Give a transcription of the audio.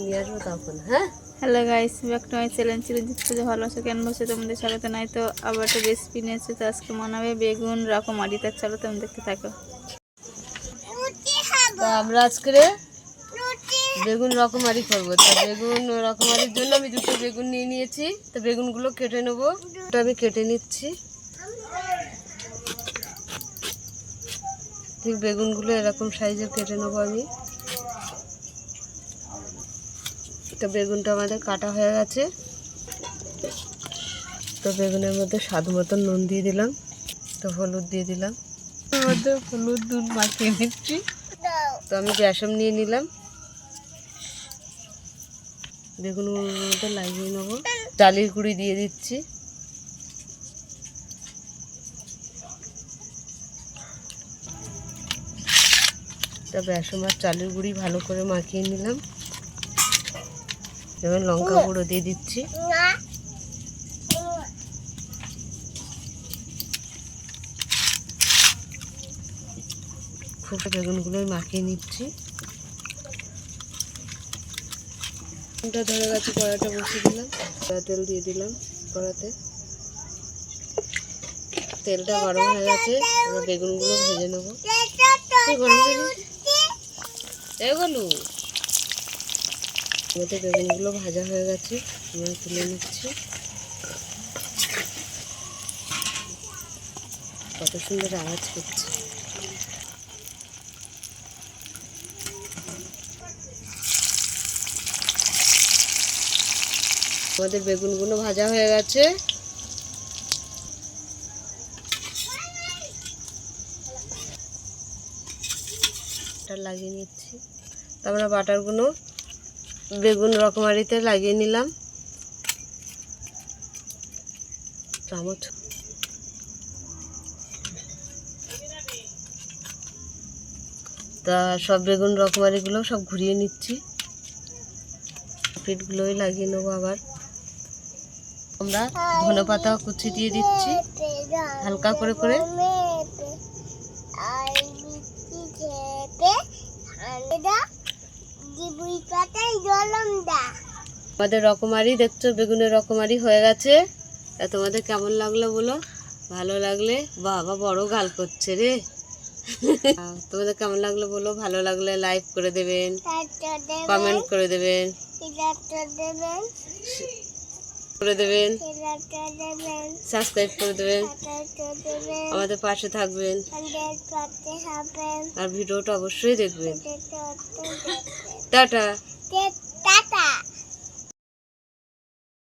নিয়ে আসবো তখন। হ্যাঁ, hello guys, back to my channel Chiranjit পুজো ভালোবাসা ক্যানভাসে তোমাদের স্বাগত। নাই তো আবার একটা রেসিপি নিয়েছে, তো আজকে মনে হবে বেগুন রকমারি। তার চলো তুমি দেখতে থাকো। তো আমরা আজকে বেগুন রকমারি করবো। তো বেগুন রকমারির জন্য আমি দুটো বেগুন নিয়ে নিয়েছি। তো বেগুনগুলো কেটে নেবো। ওটা আমি কেটে নিচ্ছি। ঠিক বেগুনগুলো এরকম সাইজে কেটে নেবো আমি। তো বেগুনটা আমাদের কাটা হয়ে গেছে। তো বেগুনের মধ্যে স্বাদ মতন নুন দিয়ে দিলাম। তো হলুদ দিয়ে দিলাম। এর মধ্যে হলুদ নুন মাখিয়ে নিচ্ছি। তো আমি বেসন নিয়ে নিলাম, বেগুনের মধ্যে লাগিয়ে নেবো। চালের গুঁড়ি দিয়ে দিচ্ছি। তা বেসন আর চালের গুঁড়ি ভালো করে মাখিয়ে নিলাম। এবার লঙ্কা গুঁড়ো দিয়ে দিচ্ছি। খুব বেগুনগুলো মাখিয়ে নিচ্ছি। ধরে গেছে, কড়াটা বসিয়ে দিলাম। তেল দিয়ে দিলাম কড়াতে। তেলটা গরম হয়ে গেছে, এবার বেগুনগুলো ভেজে নেবো। এগুলো আমাদের বেগুনগুলো ভাজা হয়ে গেছে, আমরা তুলে নিচ্ছি। কত সুন্দর আওয়াজ করছে। আমাদের বেগুনগুলো ভাজা হয়ে গেছে। লাগিয়ে নিচ্ছি। তারপরে বাটারগুলো বেগুন রকমারিতে লাগিয়ে নিলাম। চামচ তা সব বেগুন রকমারিগুলো সব ঘুরিয়ে নিচ্ছি। পিঠগুলোই লাগিয়ে নেবো। আবার আমরা ধনেপাতা কুচি দিয়ে দিচ্ছি হালকা করে করে। আমাদের রকমারি দেখছো, বেগুনের রকমারি হয়ে গেছে। তা তোমাদের কেমন লাগলো বলো। ভালো লাগলে বাবা বড় গাল করছে রে। তোমাদের কেমন লাগলো বলো। ভালো লাগলে লাইক করে দেবেন, কমেন্ট করে দেবেন, সাবস্ক্রাইব করে দেবেন, আমাদের পাশে থাকবেন, আর ভিডিওটা অবশ্যই দেখবেন। টাটা।